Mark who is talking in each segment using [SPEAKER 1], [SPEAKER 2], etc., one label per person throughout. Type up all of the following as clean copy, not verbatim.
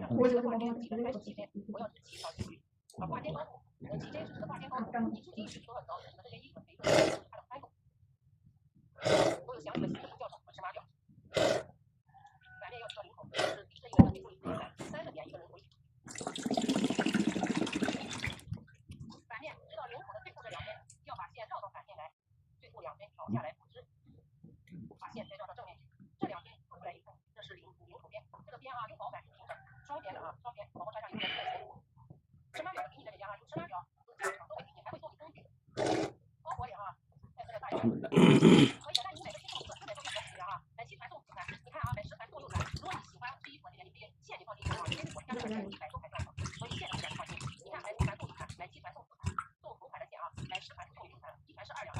[SPEAKER 1] 我就把这个这个手机，我要起草纪律，挂电工，起这是挂电工，你自己是多少高，什么这些衣服每个人他的开口，我有详细的行政教程和尺码表，反面要知道领口，是一个人的背部领口3个点一个人回。反面知道领口的最后这2边，要把线绕到反面来，最后2边调下来复制，把线再绕到正面去，这2边凑过来以后，这是领口边，这个边啊用薄板平整，双边的啊，双边，宝宝穿上有点特写。尺码表给你这个边啊，有尺码表，有教程都会给你，还会做工具，包裹里啊，在这个大圆。可以的，但你每个星座400多个词啊，买7团送5团，你看啊，买10团送6团，如果你喜欢这一款这些，你可以线你放进去啊，因为我加上100多块价格，所以线你放进去，你看买5团送5团，买7团送4团，送5团的钱啊，买10团送6团，1团是2两。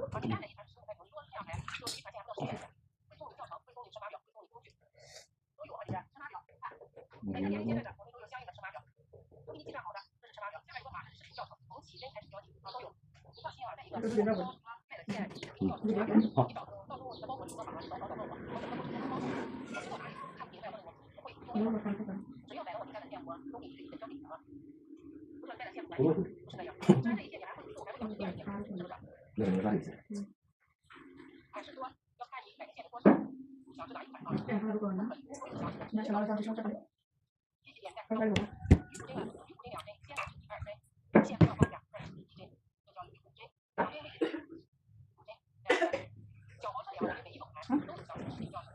[SPEAKER 1] 好，你单买1团是15块钱，如果是这样买，就1团钱不到10块钱，会送你教程，会送你尺码表，会送你工具，都有啊，里边尺码表，看，在这点接着的，我们都有相应的尺码表，都给你计算好的，这是尺码表，下面有个码，这是视频教程，从起针开始标记啊都有，你放心啊，在一个卖的线，你保证到时候你的包裹里多码找，我怎么去哪里看不明白问我不会，只要买了我家的面膜，都给你是一个交给你的啊，不是带的线不是那样，虽然这一些你还会做，还会有第2件，是不是？还是说要看你买的线的多少，想知道1款啊，那什么叫是这个？具体点在，这个鱼骨针2针，先是2针，线不要放假，再是1针，这叫鱼骨针，旁边位置5针，脚毛这2针每一个环都是小时视频教程，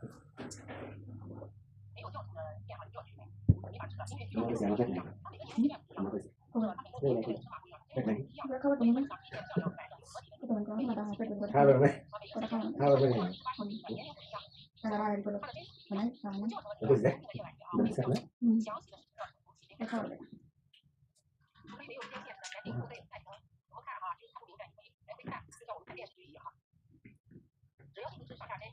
[SPEAKER 1] 没有教程的电话你就要去买，没法知道，因为教程不一样，它每个年龄段不一样，或者它每个年龄段的尺码不一样，因为不一样，所以分享推荐酱料买的合体的，每一个年龄段不一样，它的年龄不一样，它的针，它的针，教程的针，不教程的夜晚啊，详细的视频教程从起针开始。除非没有接线的，赶紧后背再调。我们看啊，就是看不明白，你可以来回看，就像我们看电视剧一样哈。只要你不是上下针，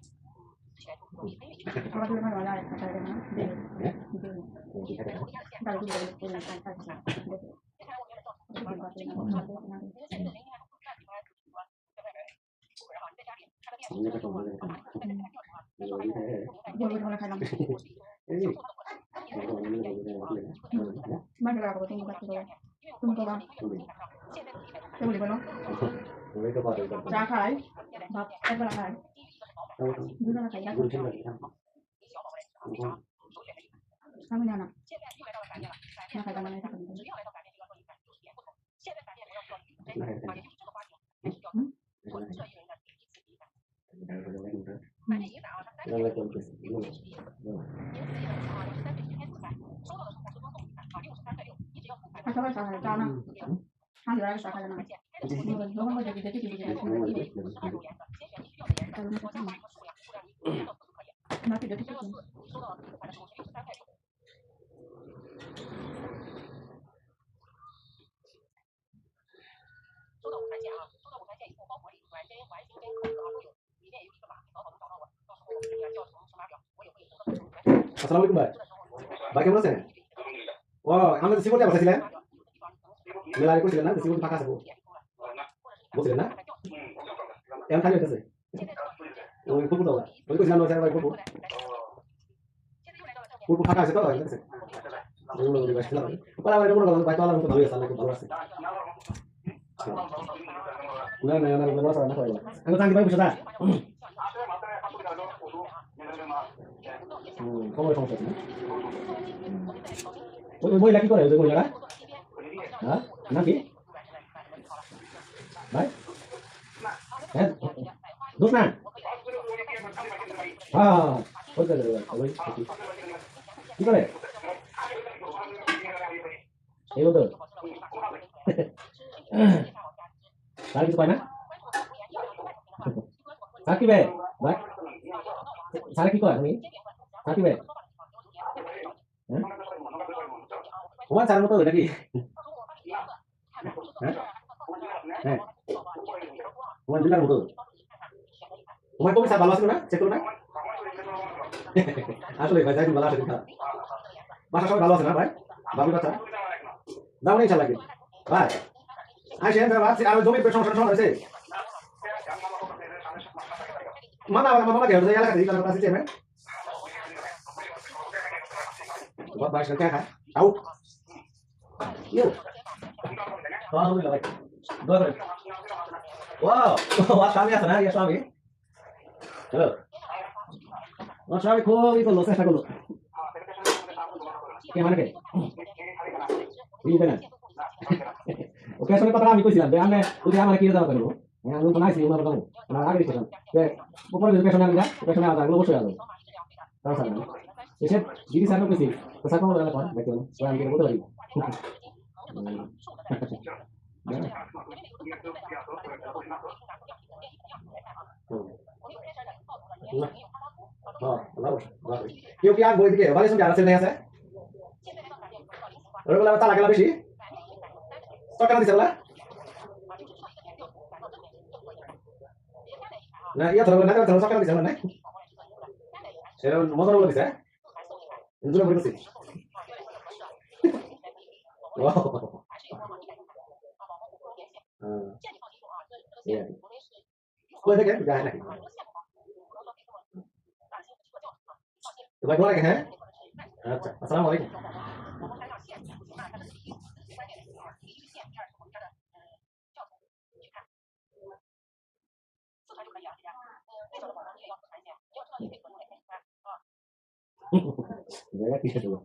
[SPEAKER 1] 起来就容易，因为你这个。好了，就是看完了，看下来呢，对。然后你看线，大概就是看。接下来我们要照你的现在这个人应该不喜欢说在外面出门哈，你在家里看个电视的时候啊，把你现在在教程啊，那时候还有不明白，我来看一下。享受它的过程，买这个我听不懂，怎么做的？这个里边咯，炸开，把这个拿开，你让它开一下。看不见了。那开干嘛呢？只要来到反面就要做一反，就是点不同。现在反面我要做鱼骨针啊，也就是这个花型，还是要做这一轮的第一次比反。反面引反啊，它3倍比，鱼骨针是第一次。名字的也很长啊，是3倍比开4反，收到的时候才是多送1反啊，6是3块6，你只要5反。他稍微少开加呢？他原来是少开的呢。我这个这个12种颜色，先选你需要的颜色，往下画一个数量，数量你看到字就可以。那这个是你收到5反的时候是6是3块6。收到5团线啊，收到5团线以后，包裹里软针、环形针、扣子啊都有，里面也有一个码，早早能找到我，到时候我给你教程、尺码表，我也会整个过程完成。
[SPEAKER 2] Assalamualaikum Mbak. Mbak কেমন আছেন? Wow, আমাদের সিবল দিয়ে বসাছিলেন? মেলায় কইছিলেন না সিবল ফাঁকা আছে বলছিলেন না? এখন খালি হইতেছে ওই ফুলপুর দাও ওই কইছিলাম না স্যার ভাই ফুলপুর ফাঁকা আছে তো হইতেছে ওগুলো ওই বাসা লাগে পরে আবার কোনো কথা ভাই তো আলাদা ভালো আছে আল্লাহ খুব ভালো আছে না না না বলা না হয় আমি তাঙ্গি ভাই বুঝা কোমরে সমস্যা আছে ওই বইলা কি করে ওই বইলা হ্যাঁ না কি ভাই হ্যাঁ দোষ না হ্যাঁ ওই করে ওই কি করে এই বলতো আর কিছু পায় না সাকিবে ভাই সারা কি করে তুমি সাকিবে হ্যাঁ তোমার চার মতো নাকি হ্যাঁ হ্যাঁ তোমার জুলার মতো তোমার কবি স্যার ভালো আছে না চেক করো না আসলে ভাই যাই ভালো আছে খারাপ বাসা সবাই ভালো আছে না ভাই বাবু বাচ্চা যাও না ইনশাআল্লাহ কি ভাই আসেন ভাই আর জমির সমস্যা হয়েছে মামা কে এলাকা থেকে কাছে চেয়ে Buat bahas kerja kan? Tahu? Yuk. Alhamdulillah baik. Dua kali. Wow, wah kami asal ya suami. Halo. Oh suami kok itu lo saya kalau. Gimana ke? Ini benar. Oke, soalnya patra kami kesilan. Be ane, udah amar kira tahu kan lo. Yang lu pernah sih umar kamu. Nah, agak itu kan. Be, pokoknya itu personal ada, lo bosnya ada. Tahu sana. Jadi, jadi sana tuh sih. Pesan kamu udah telepon, baik kan? Soalnya kira betul lagi. Yung kaya gue itu, balik sudah hasil nanya saya. Lalu kalau tak lagi sih, stok kan di sebelah. Nah iya terus nanti terus stok kan di sebelah nih. Saya motor dulu bisa. Ini dulu berikut sih. Wow. Iya. Boleh kan? Jangan lagi. Coba keluar kan? Assalamualaikum. Jangan tidak dulu.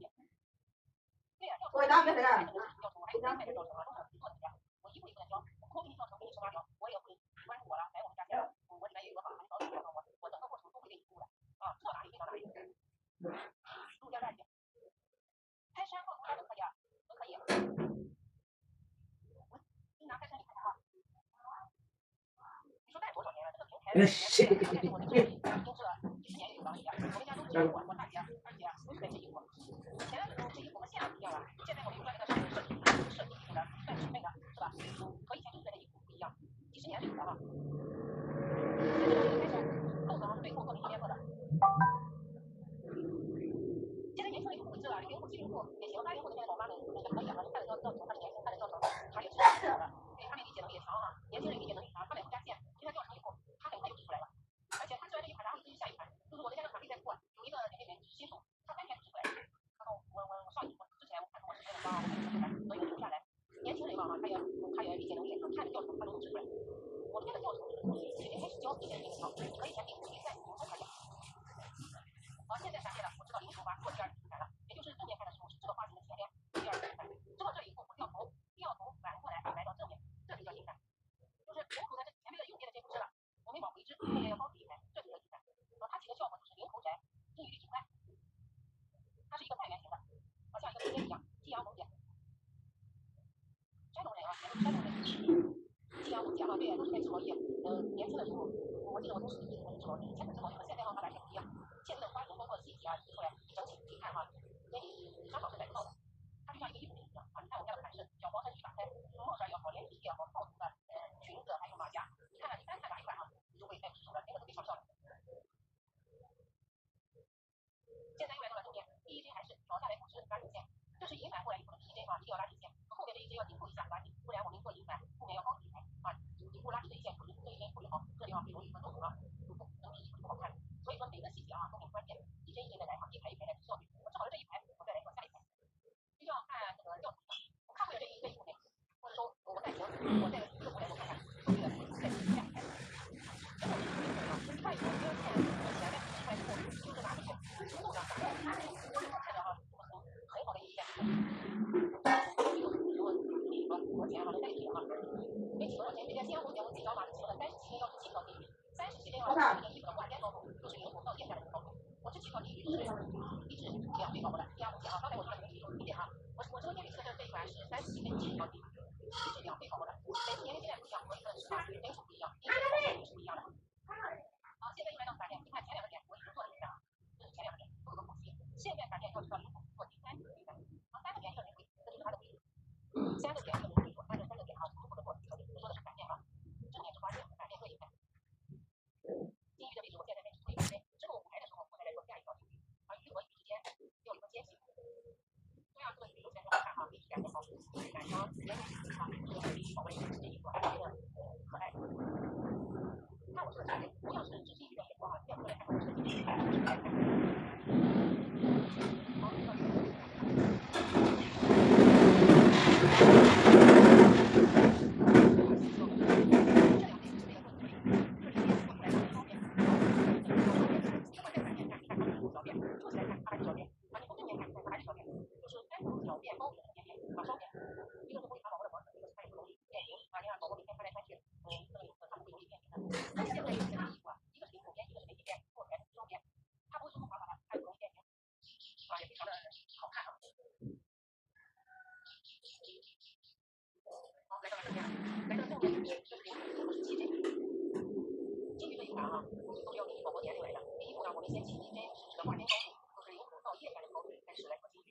[SPEAKER 1] 啊，都是由第一某某年龄来的。第一步呢，我们先起一针是指的挂针高度，就是0到1下的高度开始来做金鱼。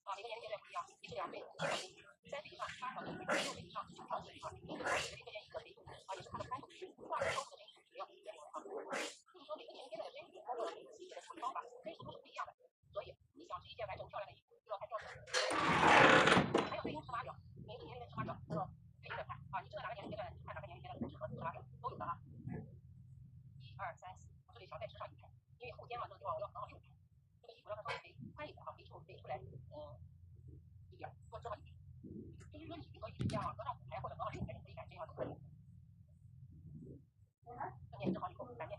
[SPEAKER 1] 啊，每个年龄阶段不一样，1至2岁4条金鱼，3岁以上8条金鱼，6岁以上9条金鱼啊。1个小时推荐1个针啊，也是它的宽度。挂针高度的针也要1.5啊。就是说每个年龄阶段的针包括了细节的处理方法，针数都是不一样的。所以你想织一件完整漂亮的衣服，就要看标准。还有对应尺码表，每个年龄的尺码表都要对应着看啊。你知道哪个年龄阶段看哪个年龄阶段的尺码表都有的啊。1、2、3、4，我这里少再至少1排，因为后肩嘛这个地方我要缝到6排。这个衣服让它稍微宽一点啊，肥出来一点，多织好一点。就是说你比如说一直这样啊，缝上5排或者缝到6排，你可以改针啊，都可以。正面织好以后，反面。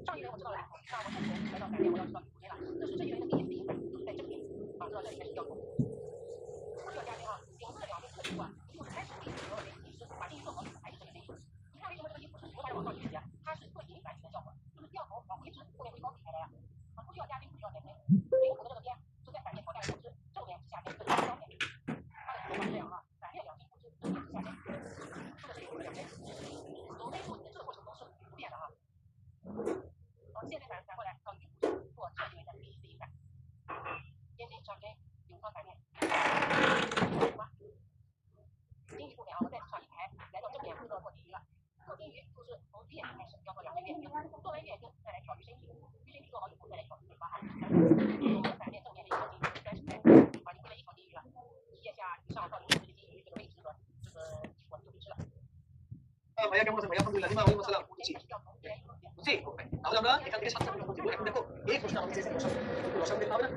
[SPEAKER 1] 上一轮我知道了以后，那我这轮来到反面，我要知道第5针了。这是这一轮的第一反，在这个面啊，知道这里面是掉头。不需要加针啊，顶部的2边特别宽，你就是开始第一轮的第一把第一做好，还是这个针。你看为什么这个衣服是头发往上举起啊？它是做引反起的效果，就是掉头往回指，后面会高起来呀。啊，不需要加针，不需要加针。领口的这个边是在反面调下来布织，正面是下针，这是双面。它的手法是这样啊，反面2针布织，正面是下针，这个是领口的2针。走针数你的这个过程都是不变的啊。好，现在反过来到衣服做这一轮的第一反，边针上针，顶方反面。金鱼部分啊，我再上1排，来到正面，就要做金鱼了。做金鱼就是从月经开始，要做2针月经，做完月经再来调鱼身体，鱼身体做好以后再来调尾巴哈。我们反面正面这一条金鱼30排，啊，你织了1条金鱼了，腋下以上到领口这个金鱼这个位置的这个衣服就可以织了。
[SPEAKER 3] ভাইয়া কেমন আছেন ভাইয়া? আলহামদুলিল্লাহ, ওয়ালাইকুম আসসালাম। জি, তাহলে আমরা এখান থেকে 7টা প্রশ্ন করব। এখন দেখো এই প্রশ্ন আমাকে চেয়েছে লসাগু দিতে হবে না?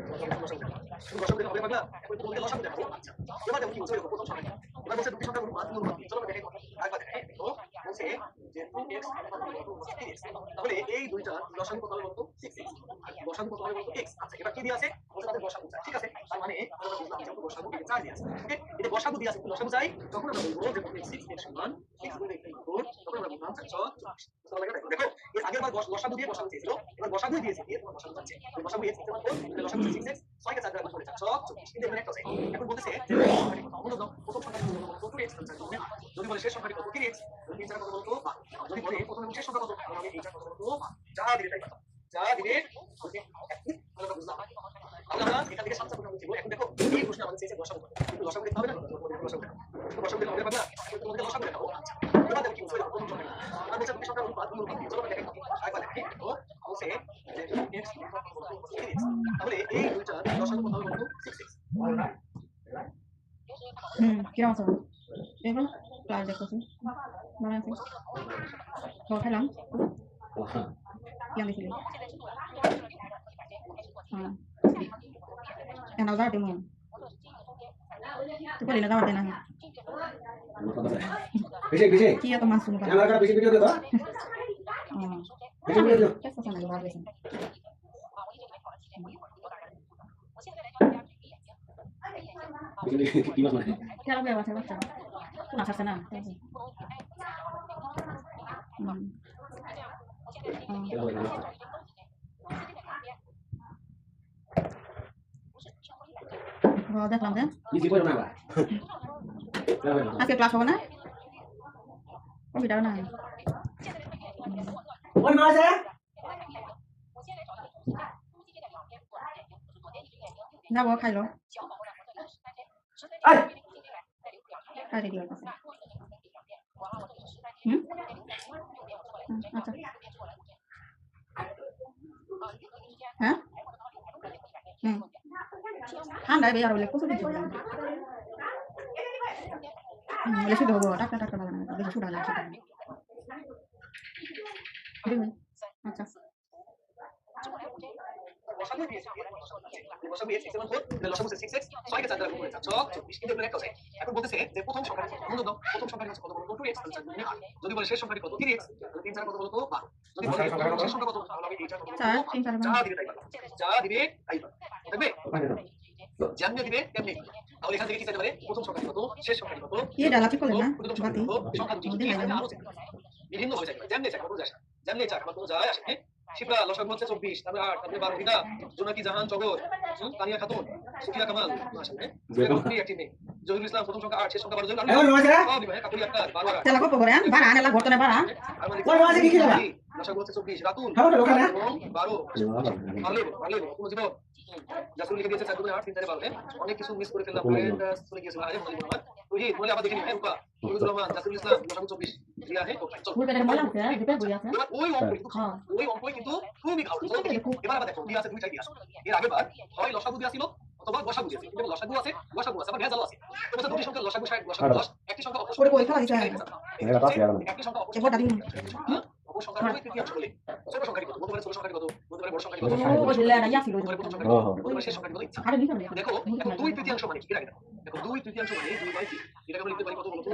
[SPEAKER 3] লসাগু দিতে হবে পাগলা? এখন তো বলতে লসাগু দেখাবো। আচ্ছা, এবার দেখো কি বলছে, দেখো প্রথম সংখ্যা। এবার বলছে দুটি সংখ্যার অনুপাত, চলো আমরা দেখাই। আরেকবার দেখাই। দেখো বলছে যে 2x = 3x, তাহলে এই দুইটার লসাগু কত হবে বলতো? 6x। আর লসাগু কত হবে বলতো? x। আচ্ছা, এবার কি দিয়ে আছে? বলছে তাদের লসাগু চাই। ঠিক আছে, তার মানে আমরা বুঝলাম যে লসাগু দিয়ে 4 দিয়ে আছে। ওকে, এই যে লসাগু দিয়ে আছে, লসাগু চাই, তখন আমরা বলবো যে 6x সমান 6 গুণ 4, তখন আমরা বললাম 440। দেখো এর আগের বার লসাগু দিয়ে লসাগু চেয়েছিল, এবার লসাগু দিয়েছে, দিয়ে তোমার লসাগু চাচ্ছে। লসাগু x = 4, লসাগু 6x, 6 কে 4 দ্বারা গুণ করে 440। কিন্তু এখানে একটা আছে, এখন বলতেছে যে প্রথম সংখ্যাটি কত? 2x, যদি বলে শেষ সংখ্যাটি কত? 3x, যদি 3 কত বলতো? যদি বলে প্রথম এবং শেষ সংখ্যা কত? তাহলে এইটা কত বলতো? যা দিবে তাই পাবো, যা দিবে আমরা বুঝলাম। তাহলে আমরা এখান থেকে 7টা প্রশ্ন বুঝবো। এখন দেখো এই প্রশ্ন আমাদের চেয়েছে লসাগু কত, কিন্তু লসাগু দেখতে হবে না, লসাগু দেখতে হবে না, তোমাদের লসাগু দেখাবো। আচ্ছা, এবার দেখো কি বলছে, প্রথম সংখ্যা আমরা বলছি দুটি সংখ্যার অনুপাত, চলো আমরা দেখাই। আরেকবার দেখাই। তো বলছে যে 2x = 3x, তাহলে এই দুইটার লসাগু কত হবে বলতো? 6x।
[SPEAKER 4] কিরকম আছো? দেখুন ক্লাস দেখতেছি ভালো আছি। খবর খেলাম কি আনছিলি? হ্যাঁ, কেন দাও দেবো? তুই বলি না দাও দে না। কি এত মাছ শুনবা? Questo sono le varie. Che la beva se faccia? Una sartana. দেখলাম যে আজকে ক্লাস হবে না? কবিটা না যাবো খাইলো খাই দিও আচ্ছা হ্যাঁ ঠান্ডায় বের হলে প্রচুর কিছু বলে শুধু হবো টাকা টাকা লাগে না বেশি ছুটা লাগে আচ্ছা
[SPEAKER 3] লসাগু দিয়েছে, লসাগু x = 4, লসাগু 6x, 6 কে 4 দ্বারা গুণ করে 440। কিন্তু এখানে একটা আছে, এখন বলতেছে যে প্রথম সংখ্যাটি কত? প্রথম সংখ্যাটি হচ্ছে কত বলতো? 2x, 4 গুণ 8। যদি বলে শেষ সংখ্যাটি কত? 3x, তাহলে 3 4 কত বলতো? 12। যদি বলে শেষ সংখ্যা কত? তাহলে আমি এইটা কত?
[SPEAKER 4] 4 3 4
[SPEAKER 3] যা দিবে তাই পাবো, যা দিবে তাই পাবো। দেখবে যেমনি দিবে তেমনি। তাহলে এখান থেকে কি চাইতে পারে? প্রথম সংখ্যাটি কত, শেষ সংখ্যাটি কত,
[SPEAKER 4] ये डाला ঠিক করলেন না
[SPEAKER 3] প্রথম সংখ্যাটি কত, সংখ্যা দুটি কি আরো চাইতে পারে। বিভিন্ন ভাবে চাইতে পারে, যেমনি চাই আমার কোনো যায় আসে না, যেমনি চাই আমার কোনো যায় আসে না। শিপ্রা লসাগু হচ্ছে 24, তারপরে 8, তারপরে 12 রিতা, জোনাকি জাহান টগর, তানিয়া খাতুন, সুফিয়া কামাল, মাশাআল্লাহ। একটি নেই। জহিরুল ইসলাম প্রথম সংখ্যা 8, শেষ সংখ্যা 12, জহিরুল
[SPEAKER 2] Eh, mana sih?
[SPEAKER 3] কাকুরি আক্তার 12।
[SPEAKER 4] তেলা কপ করে বানা আনেলা ঘরতনে বানা
[SPEAKER 3] লসাগু হচ্ছে 24, Ratul
[SPEAKER 2] Kamu udah luka ya?
[SPEAKER 3] 12,
[SPEAKER 2] Gimana?
[SPEAKER 3] পারলে কোনো জীবন জাসুল লিখে দিয়েছে 4 দুগুণে 8 3 4 12, অনেক কিছু মিস করে ফেললাম, ফ্রেন্ড চলে গিয়েছিল আরে মনে পড়ল তুই বলে আবার দেখি হ্যাঁ রূপা শহীদুর রহমান জাসুল ইসলাম লসাগু 24 রিয়া হ্যাঁ ওকে চল
[SPEAKER 4] বুঝতে মলা আছে দুটো বই আছে
[SPEAKER 3] এবার ওই অঙ্ক কিন্তু তুমি খাও এবার আবার দেখো দিয়া আছে দুইটাই দিয়া আছে এর আগের বার হয় লসাগু দিয়া ছিল অথবা গসাগু দিয়া ছিল কিন্তু লসাগু আছে আবার ভেজাল আছে তো বলছে দুটি সংখ্যা লসাগু 60 গসাগু 10 একটি সংখ্যা
[SPEAKER 4] ওরে কই খাওয়া দিছে
[SPEAKER 2] Ini atas ya, kan?
[SPEAKER 3] একটি সংখ্যা
[SPEAKER 4] এবার দাদি
[SPEAKER 3] অপসংখ্যা দুই তৃতীয়াংশ বলে ছোট সংখ্যা কত বলতে পারে ছোট সংখ্যা কত বলতে পারে বড় সংখ্যা কত
[SPEAKER 4] ও বলে না ইয়াছিল
[SPEAKER 3] বলতে পারে প্রথম সংখ্যা
[SPEAKER 2] Oh,
[SPEAKER 3] কত বলতে পারে শেষ সংখ্যা কত ইচ্ছা
[SPEAKER 4] আরে নিছে
[SPEAKER 3] দেখো এখন 2 তৃতীয়াংশ মানে কি এর আগে দেখো 2 তৃতীয়াংশ মানে 2/3 এটাকে আমরা লিখতে পারি কত বলতো